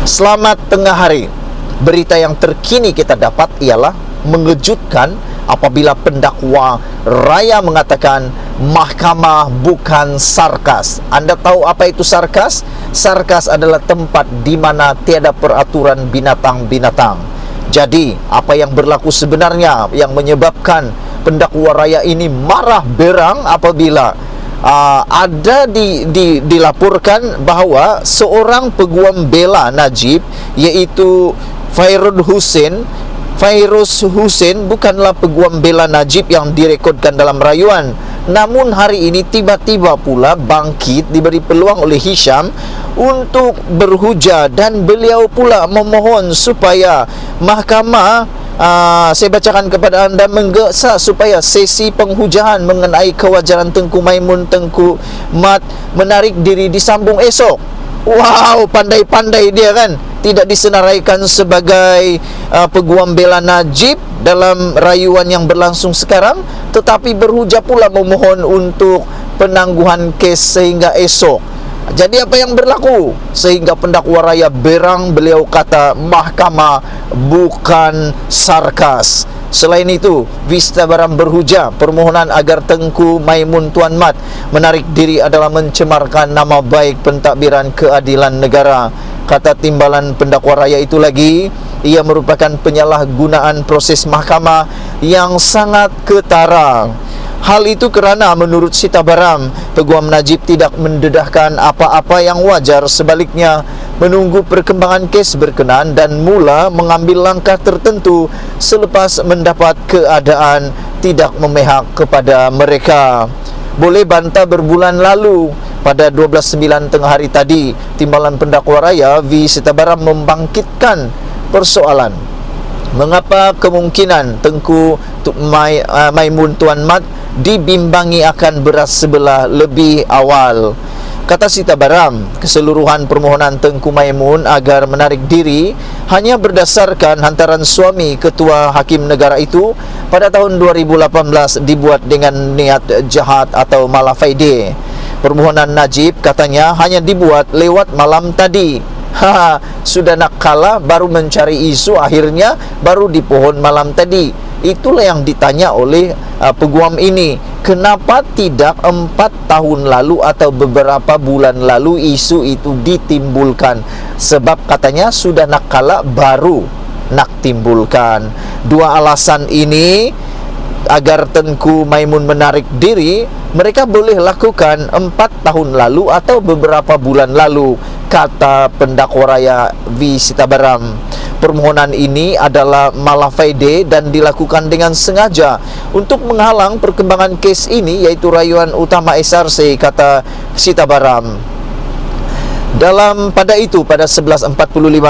Selamat tengah hari. Berita yang terkini kita dapat ialah mengejutkan apabila pendakwa raya mengatakan mahkamah bukan sarkas. Anda tahu apa itu sarkas? Sarkas adalah tempat di mana tiada peraturan binatang-binatang. Jadi, apa yang berlaku sebenarnya yang menyebabkan pendakwa raya ini marah berang apabila dilaporkan bahawa seorang peguam bela Najib, iaitu Fairuz Hussein bukanlah peguam bela Najib yang direkodkan dalam rayuan. Namun hari ini tiba-tiba pula bangkit, diberi peluang oleh Hisham untuk berhujah, dan beliau pula memohon supaya mahkamah, saya bacakan kepada anda, menggesa supaya sesi penghujahan mengenai kewajaran Tengku Maimun Tengku Mat menarik diri disambung esok. Wow, pandai-pandai dia kan. Tidak disenaraikan sebagai peguam bela Najib dalam rayuan yang berlangsung sekarang, tetapi berhujah pula memohon untuk penangguhan kes sehingga esok. Jadi apa yang berlaku sehingga pendakwa raya berang? Beliau kata mahkamah bukan sarkas. Selain itu, Vista Baram berhujah permohonan agar Tengku Maimun Tuan Mat menarik diri adalah mencemarkan nama baik pentadbiran keadilan negara. Kata timbalan pendakwa raya itu lagi, ia merupakan penyalahgunaan proses mahkamah yang sangat ketara. Hal itu kerana menurut Sita Baram, Peguam Najib tidak mendedahkan apa-apa yang wajar, sebaliknya menunggu perkembangan kes berkenaan dan mula mengambil langkah tertentu selepas mendapat keadaan tidak memihak kepada mereka. Boleh bantah berbulan lalu, pada 12/9 tengah hari tadi, timbalan pendakwa raya V. Sita Baram membangkitkan persoalan mengapa kemungkinan Tengku Maimun Tuan Mat dibimbangi akan beras sebelah lebih awal. Kata Sita Baram, keseluruhan permohonan Tengku Maimun agar menarik diri hanya berdasarkan hantaran suami ketua hakim negara itu pada tahun 2018 dibuat dengan niat jahat atau malafaide. Permohonan Najib katanya hanya dibuat lewat malam tadi. Sudah nak kalah baru mencari isu, akhirnya baru di pohon malam tadi. Itulah yang ditanya oleh peguam ini. Kenapa tidak 4 tahun lalu atau beberapa bulan lalu isu itu ditimbulkan? Sebab katanya sudah nak kalah baru nak timbulkan. Dua alasan ini agar Tengku Maimun menarik diri, mereka boleh lakukan 4 tahun lalu atau beberapa bulan lalu, kata pendakwa raya V. Sita Baram. Permohonan ini adalah malafaide dan dilakukan dengan sengaja untuk menghalang perkembangan kes ini, iaitu rayuan utama SRC, kata Sita Baram. Pada 11.45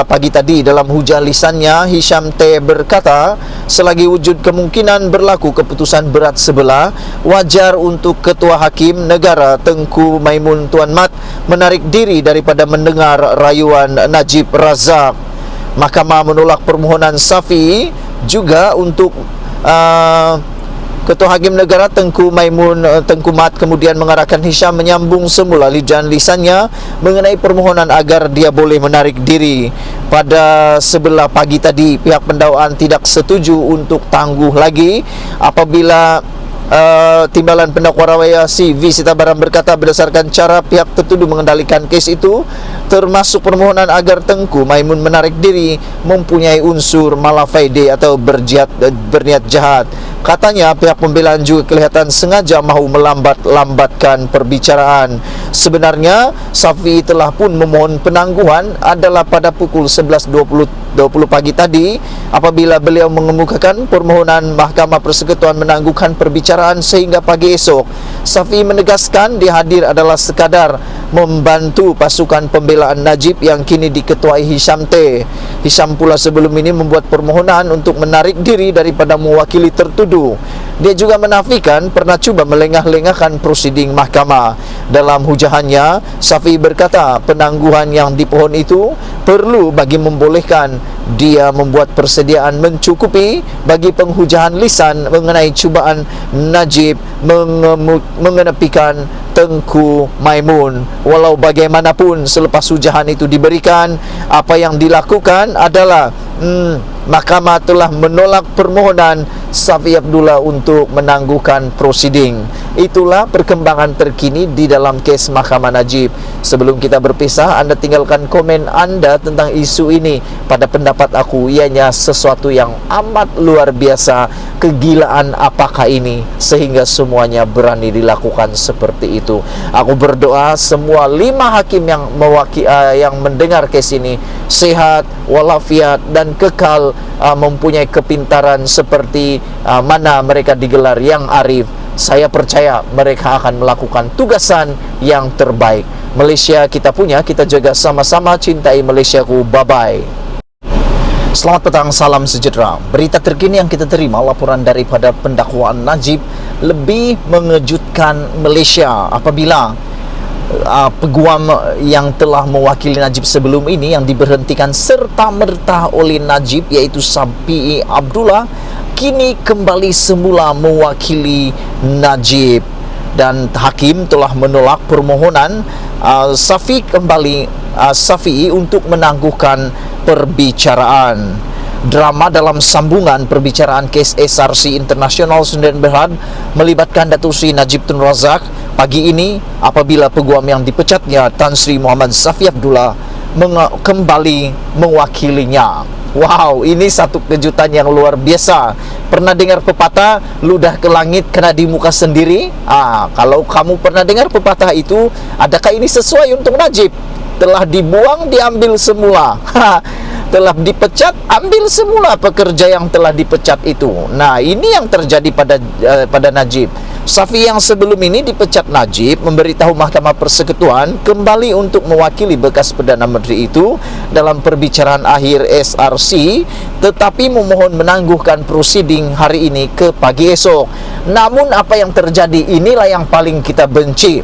pagi tadi, dalam hujah lisannya, Hisham T. berkata, selagi wujud kemungkinan berlaku keputusan berat sebelah, wajar untuk Ketua Hakim Negara Tengku Maimun Tuan Mat menarik diri daripada mendengar rayuan Najib Razak. Mahkamah menolak permohonan Safi juga untuk Ketua Hakim Negara Tengku Maimun Tengku Mat kemudian mengarahkan Hisham menyambung semula lisannya mengenai permohonan agar dia boleh menarik diri. Pada 11 pagi tadi, pihak pendakwaan tidak setuju untuk tangguh lagi apabila timbalan pendakwa raya V. Sita Baram berkata berdasarkan cara pihak tertuduh mengendalikan kes itu, termasuk permohonan agar Tengku Maimun menarik diri, mempunyai unsur malafaide atau berniat jahat. Katanya pihak pembelaan juga kelihatan sengaja mahu melambatkan perbicaraan. Sebenarnya Safi telah pun memohon penangguhan adalah pada pukul 11.20 pagi tadi apabila beliau mengemukakan permohonan Mahkamah Persekutuan menangguhkan perbicaraan sehingga pagi esok. Safi menegaskan dia hadir adalah sekadar membantu pasukan pembelaan Najib yang kini diketuai Hisham T. Hisham pula sebelum ini membuat permohonan untuk menarik diri daripada mewakili tertuduh. Dia juga menafikan pernah cuba melengah-lengahkan prosiding mahkamah. Dalam hujahannya, Safi berkata penangguhan yang dipohon itu perlu bagi membolehkan dia membuat persediaan mencukupi bagi penghujahan lisan mengenai cubaan Najib mengenepikan Tengku Maimun. Walau bagaimanapun selepas hujahan itu diberikan, apa yang dilakukan adalah mahkamah telah menolak permohonan Safi Abdullah untuk menangguhkan prosiding. Itulah perkembangan terkini di dalam kes Mahkamah Najib. Sebelum kita berpisah, anda tinggalkan komen anda tentang isu ini. Pada pendapat aku, ianya sesuatu yang amat luar biasa. Kegilaan apakah ini sehingga semuanya berani dilakukan seperti itu? Aku berdoa semua 5 hakim yang mendengar kes ini sehat walafiat dan kekal mempunyai kepintaran seperti mana mereka digelar yang arif. Saya percaya mereka akan melakukan tugasan yang terbaik. Malaysia kita punya, kita jaga sama-sama. Cintai Malaysiaku. Bye-bye. Selamat petang, salam sejahtera. Berita terkini yang kita terima, laporan daripada pendakwaan Najib lebih mengejutkan Malaysia apabila peguam yang telah mewakili Najib sebelum ini yang diberhentikan serta-merta oleh Najib, iaitu Safi Abdullah, kini kembali semula mewakili Najib. Dan hakim telah menolak permohonan Safi untuk menangguhkan perbicaraan. Drama dalam sambungan perbicaraan kes SRC International Sdn Bhd melibatkan Datuk Seri Najib Tun Razak pagi ini apabila peguam yang dipecatnya Tan Sri Muhammad Safi Abdullah kembali mewakilinya. Wow, ini satu kejutan yang luar biasa. Pernah dengar pepatah ludah ke langit kena di muka sendiri? Kalau kamu pernah dengar pepatah itu, adakah ini sesuai untuk Najib? Telah dibuang, diambil semula. Telah dipecat, ambil semula pekerja yang telah dipecat itu. Nah, ini yang terjadi pada Najib. Safi yang sebelum ini dipecat Najib memberitahu Mahkamah Persekutuan kembali untuk mewakili bekas Perdana Menteri itu dalam perbicaraan akhir SRC, tetapi memohon menangguhkan prosiding hari ini ke pagi esok. Namun apa yang terjadi inilah yang paling kita benci.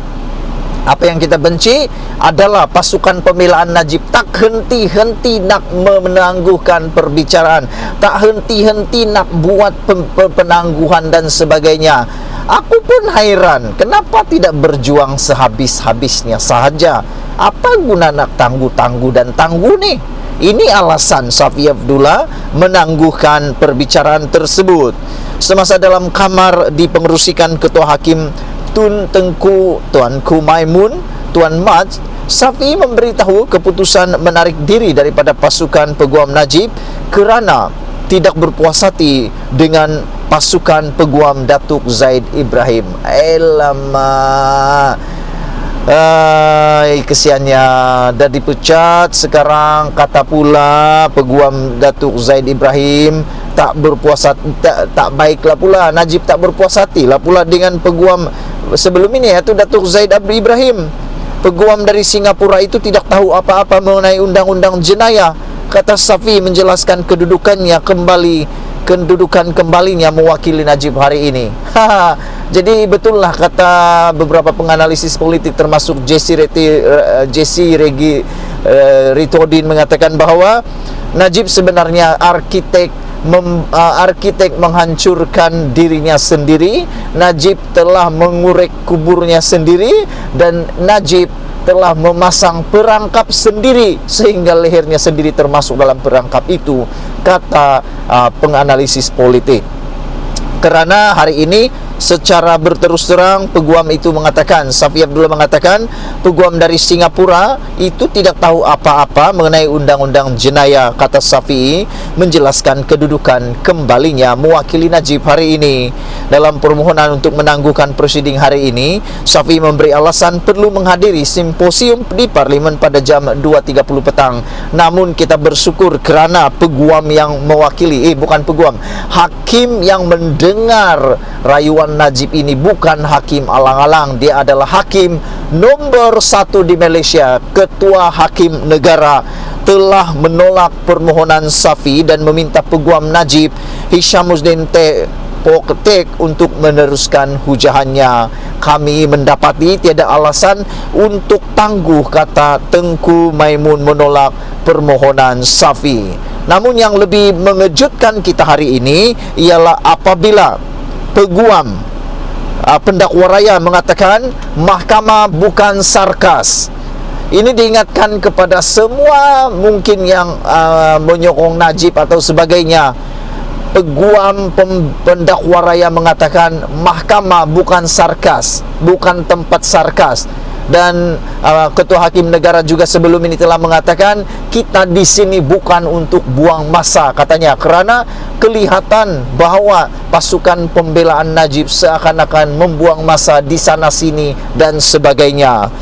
Apa yang kita benci adalah pasukan pembelaan Najib tak henti-henti nak menangguhkan perbicaraan, tak henti-henti nak buat penangguhan dan sebagainya. Aku pun hairan, kenapa tidak berjuang sehabis-habisnya sahaja? Apa guna nak tangguh-tangguh dan tangguh ni? Ini alasan Safi Abdullah menangguhkan perbicaraan tersebut. Semasa dalam kamar dipengerusikan Ketua Hakim Tuanku Maimun, Tuan Maj, Safi memberitahu keputusan menarik diri daripada pasukan peguam Najib kerana tidak berpuas hati dengan pasukan peguam Datuk Zaid Ibrahim. Alamak, kesiannya dah dipecat. Sekarang kata pula peguam Datuk Zaid Ibrahim tak berpuas hati, tak baiklah pula. Najib tak berpuas hati lah pula dengan peguam sebelum ini, iaitu Datuk Zaid Ibrahim. Peguam dari Singapura itu tidak tahu apa-apa mengenai undang-undang jenayah. Kata Safi menjelaskan kedudukan kembalinya mewakili Najib hari ini. Jadi betul lah kata beberapa penganalisis politik termasuk Jesse Ritodin mengatakan bahawa Najib sebenarnya arkitek menghancurkan dirinya sendiri. Najib telah mengurek kuburnya sendiri dan Najib telah memasang perangkap sendiri sehingga lehernya sendiri termasuk dalam perangkap itu, kata penganalisis politik. Kerana hari ini secara berterus terang peguam itu mengatakan, Safi Abdullah mengatakan peguam dari Singapura itu tidak tahu apa-apa mengenai undang-undang jenayah. Kata Safi menjelaskan kedudukan kembalinya mewakili Najib hari ini. Dalam permohonan untuk menangguhkan prosiding hari ini, Safi memberi alasan perlu menghadiri simposium di Parlimen pada jam 2.30 petang. Namun kita bersyukur kerana peguam yang mewakili, hakim yang mendengar rayuan Najib ini bukan hakim alang-alang. Dia adalah hakim nombor 1 di Malaysia. Ketua Hakim Negara telah menolak permohonan Safi dan meminta peguam Najib Hishamuddin Tek untuk meneruskan hujahannya. Kami mendapati tiada alasan untuk tangguh, kata Tengku Maimun menolak permohonan Safi. Namun yang lebih mengejutkan kita hari ini ialah apabila peguam Pendakwa raya mengatakan mahkamah bukan sarkas. Ini diingatkan kepada semua mungkin yang menyokong Najib atau sebagainya. Peguam pendakwa raya mengatakan mahkamah bukan sarkas, bukan tempat sarkas. Dan Ketua Hakim Negara juga sebelum ini telah mengatakan kita di sini bukan untuk buang masa, katanya, kerana kelihatan bahawa pasukan pembelaan Najib seakan-akan membuang masa di sana sini dan sebagainya.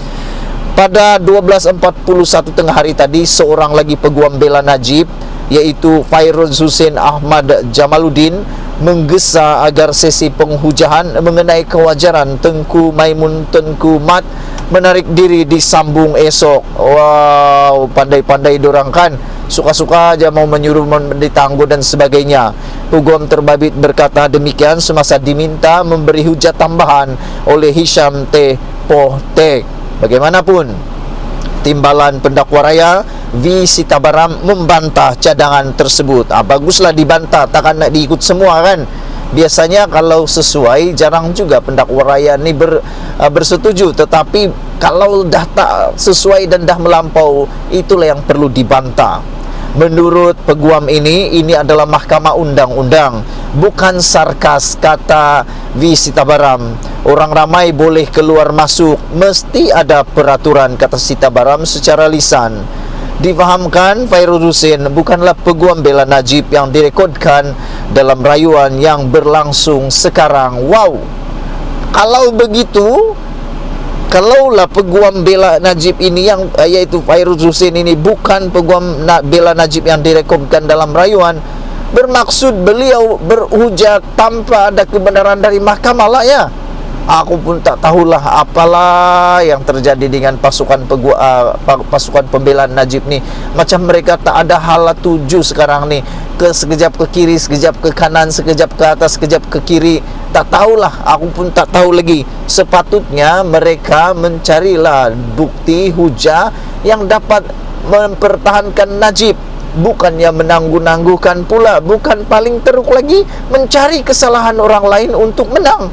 Pada 12.41 tengah hari tadi, seorang lagi peguam bela Najib, iaitu Fairuz Husin Ahmad Jamaluddin, menggesa agar sesi penghujahan mengenai kewajaran Tengku Maimun Tengku Mat menarik diri disambung esok. Wow, pandai-pandai dorang kan, suka-suka aja mau menyuruh ditangguh dan sebagainya. Peguam terbabit berkata demikian semasa diminta memberi hujah tambahan oleh Hisham T. Pohtek. Bagaimanapun, timbalan pendakwa raya V. Sitabaram membantah cadangan tersebut. Baguslah dibantah, takkan nak diikut semua kan. Biasanya kalau sesuai, jarang juga pendakwa raya ni bersetuju. Tetapi kalau dah tak sesuai dan dah melampau, itulah yang perlu dibantah. Menurut peguam ini adalah mahkamah undang-undang, bukan sarkas, kata V. Sitabaram. Orang ramai boleh keluar masuk, mesti ada peraturan, kata Sitabaram secara lisan. Difahamkan Fairuz Husin bukanlah peguam bela Najib yang direkodkan dalam rayuan yang berlangsung sekarang. Wow, kalau begitu, kalaulah peguam bela Najib ini yang iaitu Fairuz Husin ini bukan peguam bela Najib yang direkodkan dalam rayuan, bermaksud beliau berhujah tanpa ada kebenaran dari mahkamah lah ya. Aku pun tak tahulah apalah yang terjadi dengan pasukan pembelaan Najib ni. Macam mereka tak ada hala tuju sekarang ni, sekejap ke kiri, sekejap ke kanan, sekejap ke atas, sekejap ke kiri. Tak tahulah, aku pun tak tahu lagi. Sepatutnya mereka mencarilah bukti hujah yang dapat mempertahankan Najib, bukannya menangguh-nangguhkan pula. Bukan paling teruk lagi mencari kesalahan orang lain untuk menang.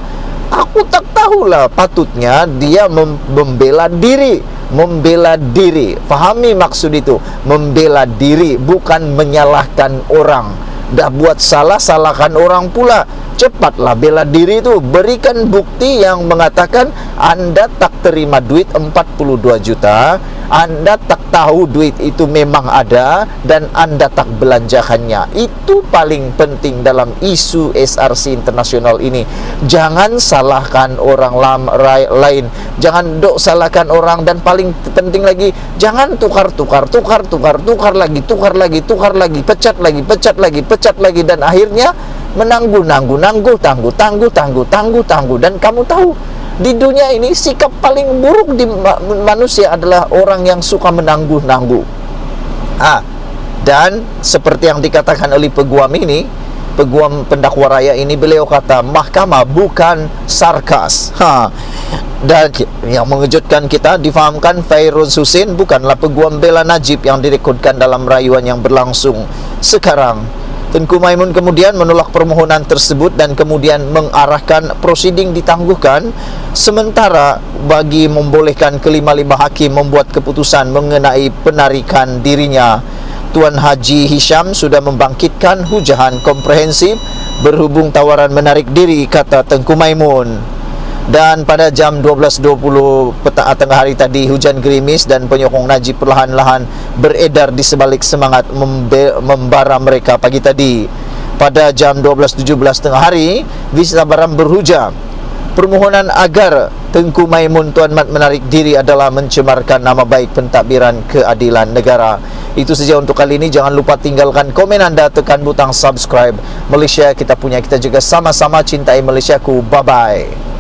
Aku tak tahulah, patutnya dia membela diri. Membela diri, fahami maksud itu, membela diri, bukan menyalahkan orang. Dah buat salah, salahkan orang pula. Cepatlah bela diri itu. Berikan bukti yang mengatakan anda tak terima duit 42 juta, anda tak tahu duit itu memang ada, dan anda tak belanjakannya. Itu paling penting dalam isu SRC internasional ini. Jangan salahkan orang lain, jangan dok salahkan orang, dan paling penting lagi, jangan tukar lagi, pecat lagi, dan akhirnya menangguh, tangguh. Dan kamu tahu, di dunia ini sikap paling buruk di manusia adalah orang yang suka menangguh-nangguh. Dan seperti yang dikatakan oleh peguam ini, peguam pendakwa raya ini, beliau kata mahkamah bukan sarkas. Dan yang mengejutkan kita, difahamkan Fairuz Husin bukanlah peguam bela Najib yang direkodkan dalam rayuan yang berlangsung sekarang. Tengku Maimun kemudian menolak permohonan tersebut dan kemudian mengarahkan prosiding ditangguhkan sementara bagi membolehkan kelima-lima hakim membuat keputusan mengenai penarikan dirinya. Tuan Haji Hisham sudah membangkitkan hujahan komprehensif berhubung tawaran menarik diri, kata Tengku Maimun. Dan pada jam 12.20 tengah hari tadi, hujan gerimis dan penyokong Najib perlahan-lahan beredar di sebalik semangat membara mereka pagi tadi. Pada jam 12.17 tengah hari, V. Sitabaram berhujah permohonan agar Tengku Maimun Tuan Mat menarik diri adalah mencemarkan nama baik pentadbiran keadilan negara. Itu saja untuk kali ini. Jangan lupa tinggalkan komen anda, tekan butang subscribe. Malaysia kita punya, kita juga sama-sama cintai Malaysiaku. Bye-bye.